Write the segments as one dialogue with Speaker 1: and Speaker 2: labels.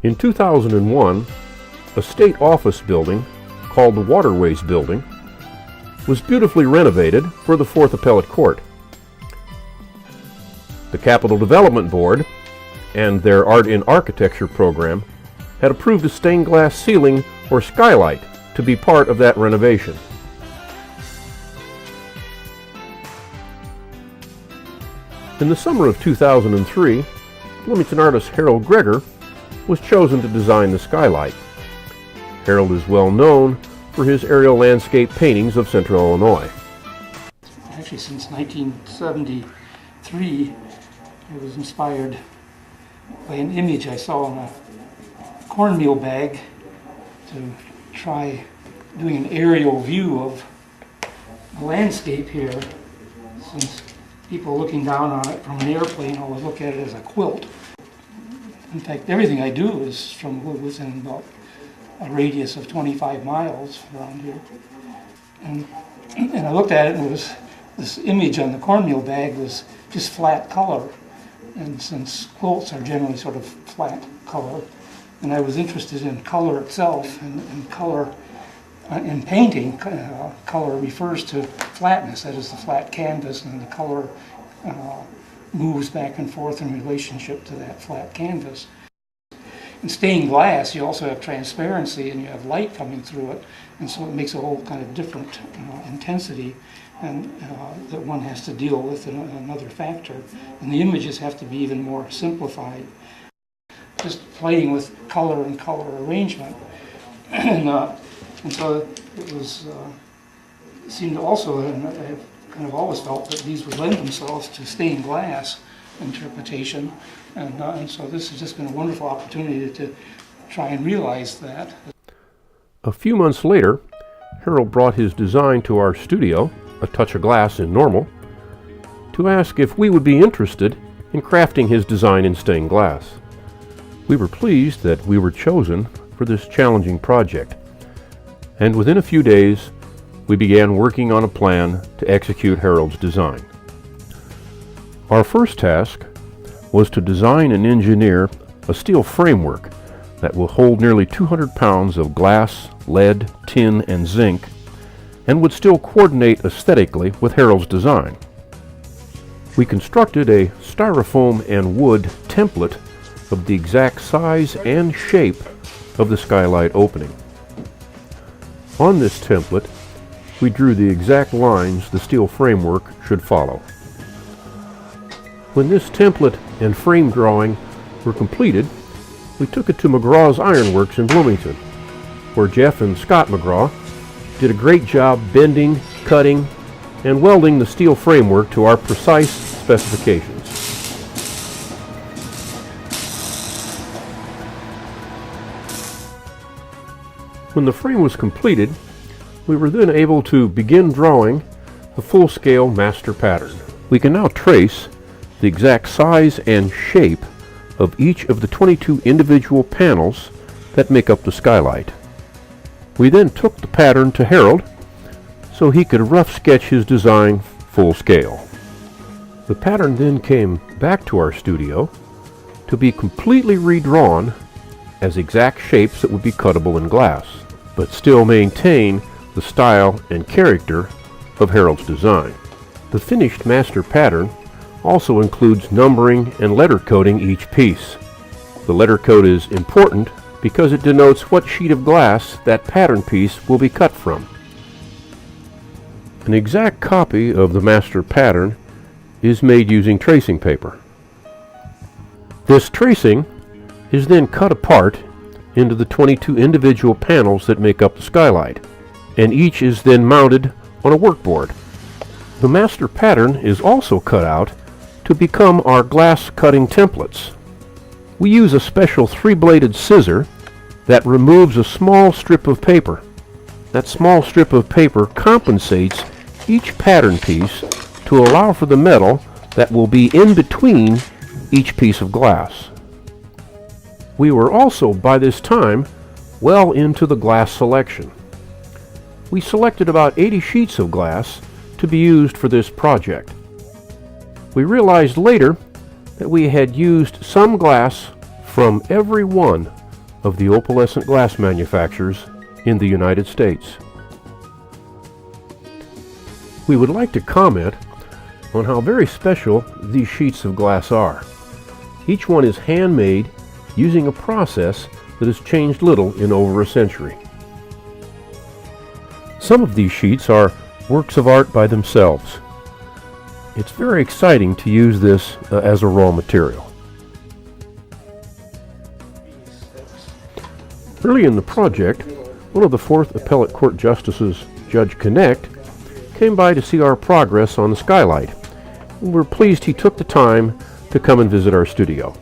Speaker 1: In 2001, a state office building called the Waterways Building was beautifully renovated for the Fourth Appellate Court. The Capital Development Board and their Art in Architecture program had approved a stained glass ceiling or skylight to be part of that renovation. In the summer of 2003, Bloomington artist Harold Greger was chosen to design the skylight. Harold is well known for his aerial landscape paintings of central Illinois.
Speaker 2: Actually, since 1973, I was inspired by an image I saw in a cornmeal bag to try doing an aerial view of the landscape here, since people looking down on it from an airplane always look at it as a quilt. In fact, everything I do is from within about a radius of 25 miles around here. And I looked at it, and it was, this image on the cornmeal bag was just flat color. And since quilts are generally sort of flat color, and I was interested in color itself, and color in painting, color refers to flatness, that is the flat canvas, and the color moves back and forth in relationship to that flat canvas. In stained glass, you also have transparency and you have light coming through it, and so it makes a whole kind of different intensity, and that one has to deal with another factor. And the images have to be even more simplified. Just playing with color and color arrangement. And so it was, seemed also, and I've kind of always felt that these would lend themselves to stained glass interpretation. And so this has just been a wonderful opportunity to try and realize that.
Speaker 1: A few months later, Harold brought his design to our studio, A Touch of Glass in Normal, to ask if we would be interested in crafting his design in stained glass. We were pleased that we were chosen for this challenging project, and within a few days, we began working on a plan to execute Harold's design. Our first task was to design and engineer a steel framework that will hold nearly 200 pounds of glass, lead, tin, and zinc, and would still coordinate aesthetically with Harold's design. We constructed a styrofoam and wood template of the exact size and shape of the skylight opening. On this template, we drew the exact lines the steel framework should follow. When this template and frame drawing were completed, we took it to McGraw's Ironworks in Bloomington, where Jeff and Scott McGraw did a great job bending, cutting, and welding the steel framework to our precise specifications. When the frame was completed, we were then able to begin drawing the full-scale master pattern. We can now trace the exact size and shape of each of the 22 individual panels that make up the skylight. We then took the pattern to Harold so he could rough sketch his design full scale. The pattern then came back to our studio to be completely redrawn as exact shapes that would be cuttable in glass, but still maintain the style and character of Harold's design. The finished master pattern also includes numbering and letter coding each piece. The letter code is important because it denotes what sheet of glass that pattern piece will be cut from. An exact copy of the master pattern is made using tracing paper. This tracing is then cut apart into the 22 individual panels that make up the skylight, and each is then mounted on a workboard. The master pattern is also cut out to become our glass cutting templates. We use a special 3-bladed scissor that removes a small strip of paper. That small strip of paper compensates each pattern piece to allow for the metal that will be in between each piece of glass. We were also, by this time, well into the glass selection. We selected about 80 sheets of glass to be used for this project. We realized later that we had used some glass from every one of the opalescent glass manufacturers in the United States. We would like to comment on how very special these sheets of glass are. Each one is handmade using a process that has changed little in over a century. Some of these sheets are works of art by themselves. It's very exciting to use this as a raw material. Early in the project, one of the 4th Appellate Court Justices, Judge Connect, came by to see our progress on the Skylight. We're pleased he took the time to come and visit our studio.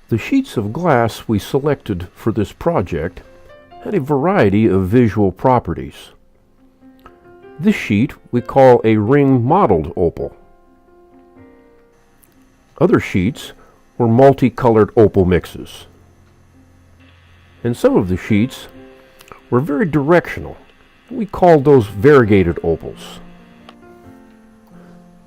Speaker 1: The sheets of glass we selected for this project had a variety of visual properties. This sheet we call a ring-mottled opal. Other sheets were multicolored opal mixes. And some of the sheets were very directional. We called those variegated opals.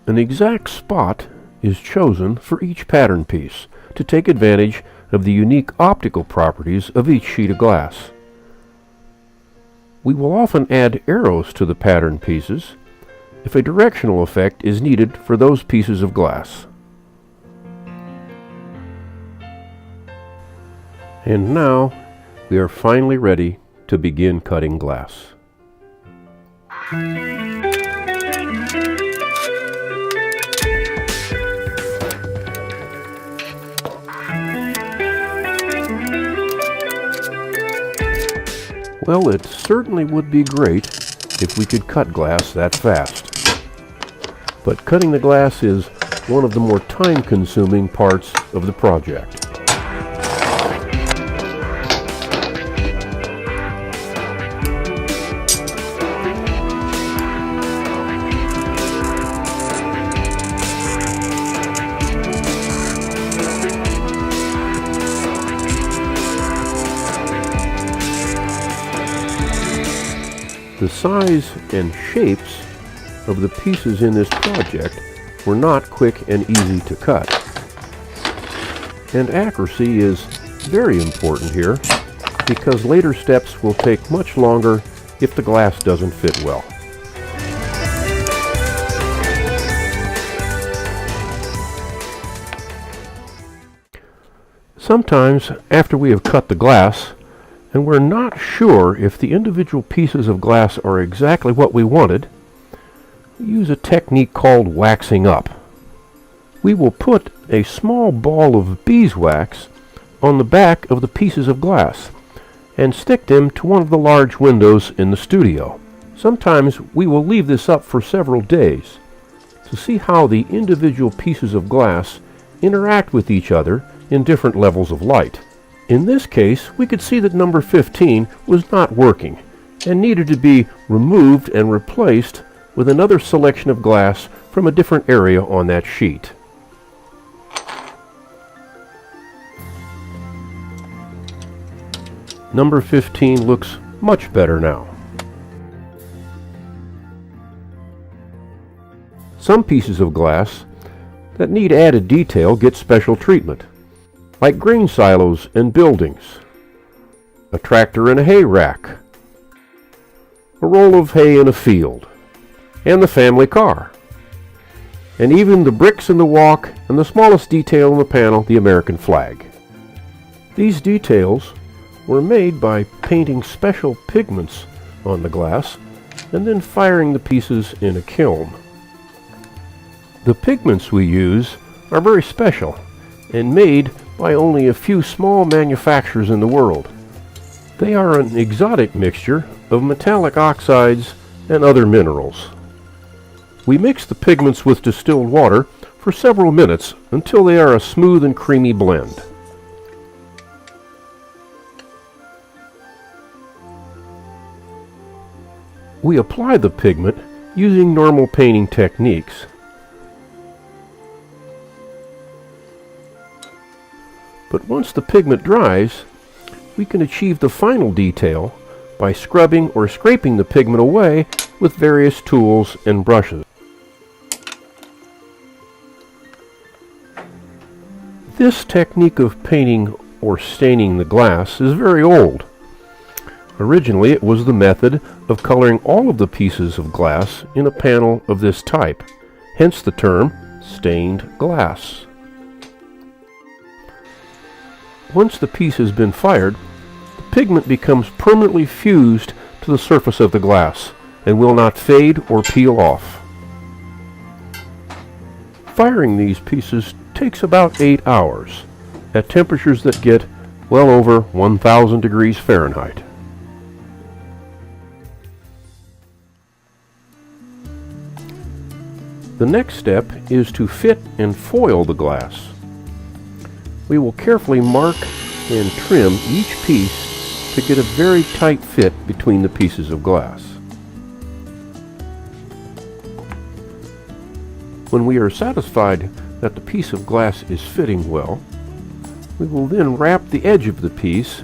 Speaker 1: An exact spot is chosen for each pattern piece to take advantage of the unique optical properties of each sheet of glass. We will often add arrows to the pattern pieces if a directional effect is needed for those pieces of glass. And now we are finally ready to begin cutting glass. Well, it certainly would be great if we could cut glass that fast. But cutting the glass is one of the more time-consuming parts of the project. The size and shapes of the pieces in this project were not quick and easy to cut. And accuracy is very important here because later steps will take much longer if the glass doesn't fit well. Sometimes after we have cut the glass, and we're not sure if the individual pieces of glass are exactly what we wanted, we use a technique called waxing up. We will put a small ball of beeswax on the back of the pieces of glass and stick them to one of the large windows in the studio. Sometimes we will leave this up for several days to see how the individual pieces of glass interact with each other in different levels of light. In this case, we could see that number 15 was not working and needed to be removed and replaced with another selection of glass from a different area on that sheet. Number 15 looks much better now. Some pieces of glass that need added detail get special treatment, like grain silos and buildings, a tractor and a hay rack, a roll of hay in a field, and the family car, and even the bricks in the walk and the smallest detail in the panel, the American flag. These details were made by painting special pigments on the glass and then firing the pieces in a kiln. The pigments we use are very special and made by only a few small manufacturers in the world. They are an exotic mixture of metallic oxides and other minerals. We mix the pigments with distilled water for several minutes until they are a smooth and creamy blend. We apply the pigment using normal painting techniques. But once the pigment dries, we can achieve the final detail by scrubbing or scraping the pigment away with various tools and brushes. This technique of painting or staining the glass is very old. Originally, it was the method of coloring all of the pieces of glass in a panel of this type, hence the term stained glass. Once the piece has been fired, the pigment becomes permanently fused to the surface of the glass and will not fade or peel off. Firing these pieces takes about 8 hours at temperatures that get well over 1,000 degrees Fahrenheit. The next step is to fit and foil the glass. We will carefully mark and trim each piece to get a very tight fit between the pieces of glass. When we are satisfied that the piece of glass is fitting well, we will then wrap the edge of the piece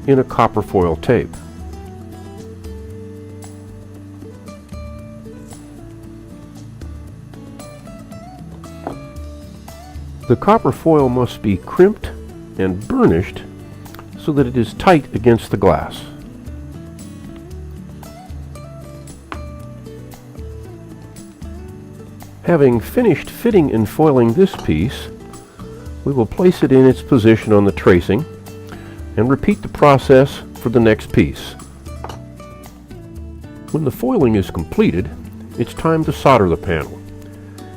Speaker 1: in a copper foil tape. The copper foil must be crimped and burnished so that it is tight against the glass. Having finished fitting and foiling this piece, we will place it in its position on the tracing and repeat the process for the next piece. When the foiling is completed, it's time to solder the panel.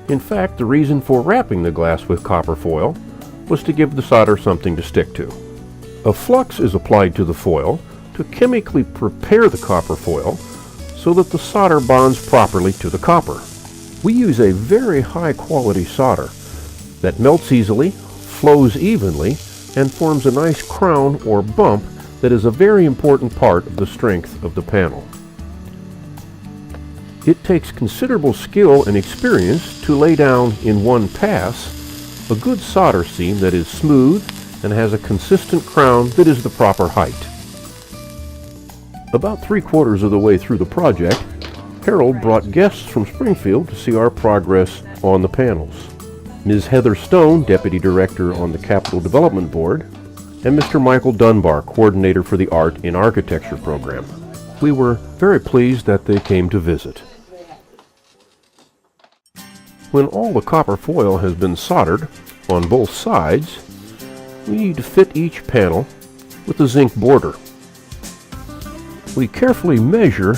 Speaker 1: In fact, the reason for wrapping the glass with copper foil was to give the solder something to stick to. A flux is applied to the foil to chemically prepare the copper foil so that the solder bonds properly to the copper. We use a very high quality solder that melts easily, flows evenly, and forms a nice crown or bump that is a very important part of the strength of the panel. It takes considerable skill and experience to lay down in one pass a good solder seam that is smooth and has a consistent crown that is the proper height. About 3/4 of the way through the project, Harold brought guests from Springfield to see our progress on the panels. Ms. Heather Stone, Deputy Director on the Capital Development Board, and Mr. Michael Dunbar, Coordinator for the Art in Architecture program. We were very pleased that they came to visit. When all the copper foil has been soldered on both sides, we need to fit each panel with a zinc border. We carefully measure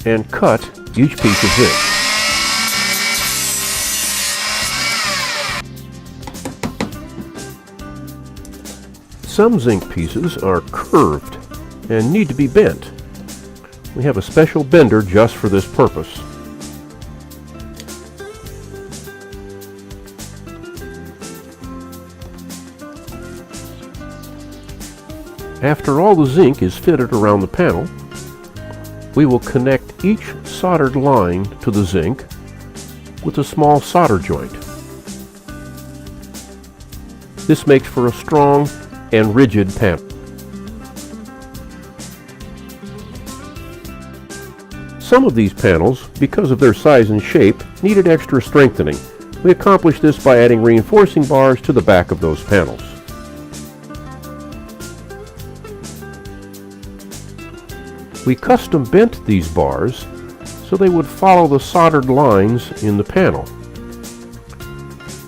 Speaker 1: and cut each piece of zinc. Some zinc pieces are curved and need to be bent. We have a special bender just for this purpose. After all the zinc is fitted around the panel, we will connect each soldered line to the zinc with a small solder joint. This makes for a strong and rigid panel. Some of these panels, because of their size and shape, needed extra strengthening. We accomplished this by adding reinforcing bars to the back of those panels. We custom bent these bars so they would follow the soldered lines in the panel.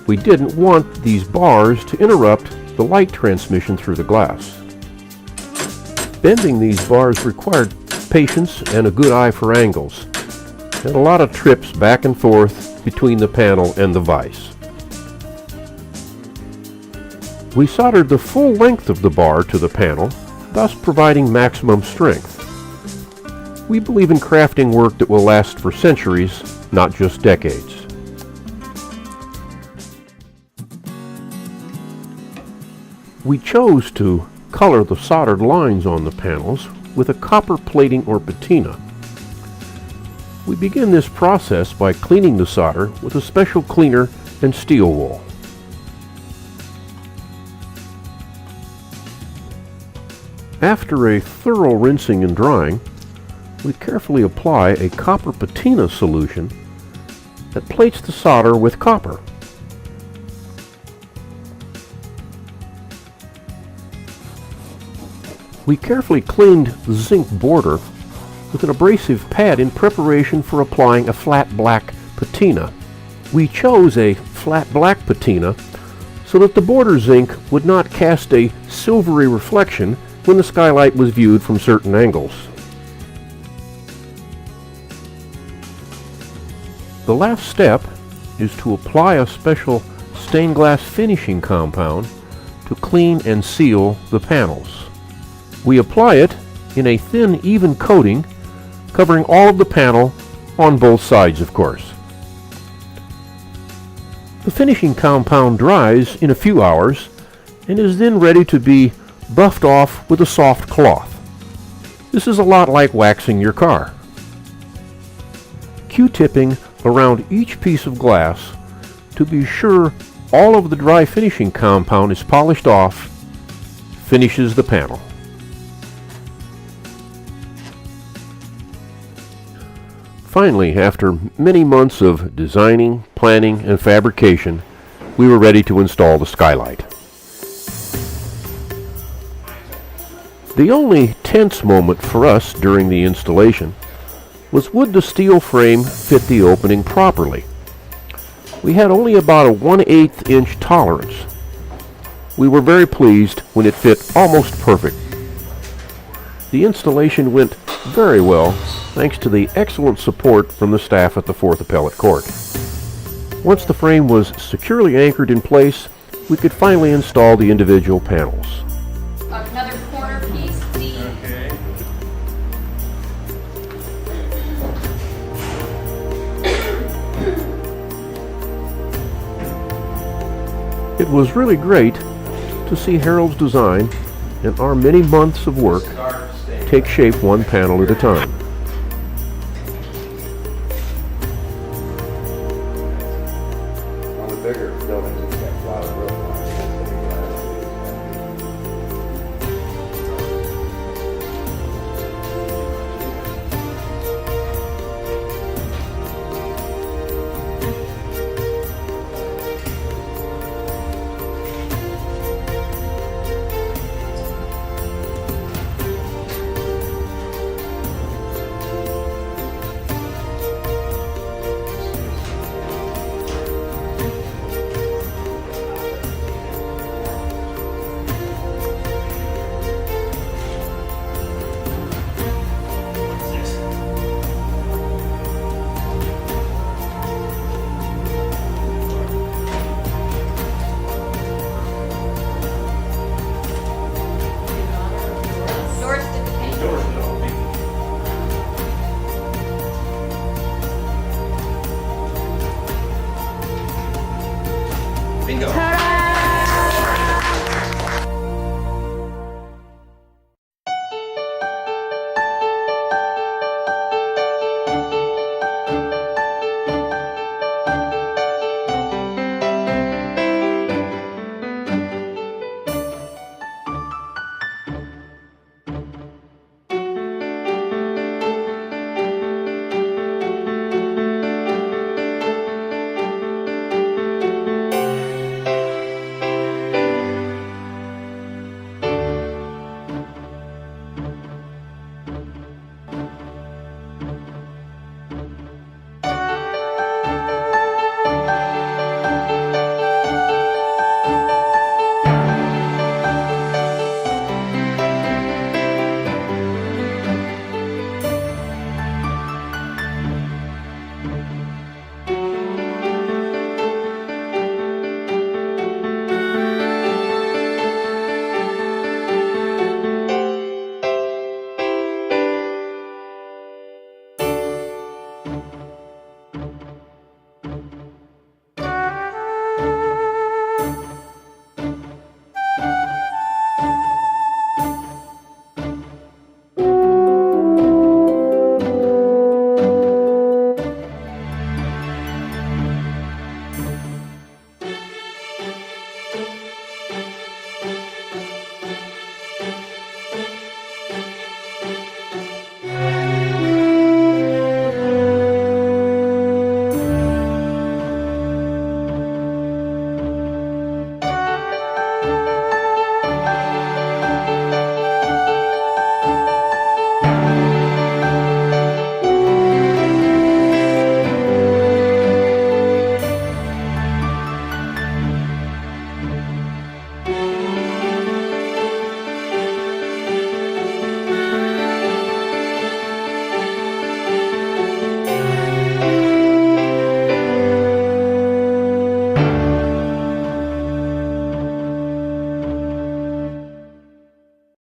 Speaker 1: We didn't want these bars to interrupt the light transmission through the glass. Bending these bars required patience and a good eye for angles, and a lot of trips back and forth between the panel and the vise. We soldered the full length of the bar to the panel, thus providing maximum strength. We believe in crafting work that will last for centuries, not just decades. We chose to color the soldered lines on the panels with a copper plating or patina. We begin this process by cleaning the solder with a special cleaner and steel wool. After a thorough rinsing and drying, we carefully apply a copper patina solution that plates the solder with copper. We carefully cleaned the zinc border with an abrasive pad in preparation for applying a flat black patina. We chose a flat black patina so that the border zinc would not cast a silvery reflection when the skylight was viewed from certain angles. The last step is to apply a special stained glass finishing compound to clean and seal the panels. We apply it in a thin, even coating, covering all of the panel on both sides, of course. The finishing compound dries in a few hours and is then ready to be buffed off with a soft cloth. This is a lot like waxing your car. Q-tipping around each piece of glass to be sure all of the dry finishing compound is polished off finishes the panel. Finally, after many months of designing, planning, and fabrication, we were ready to install the skylight. The only tense moment for us during the installation was, would the steel frame fit the opening properly? We had only about a 1/8 inch tolerance. We were very pleased when it fit almost perfect. The installation went very well thanks to the excellent support from the staff at the 4th Appellate Court. Once the frame was securely anchored in place, we could finally install the individual panels.
Speaker 3: Another corner piece, D.
Speaker 4: Okay.
Speaker 1: It was really great to see Harold's design and our many months of work take shape one panel at a time.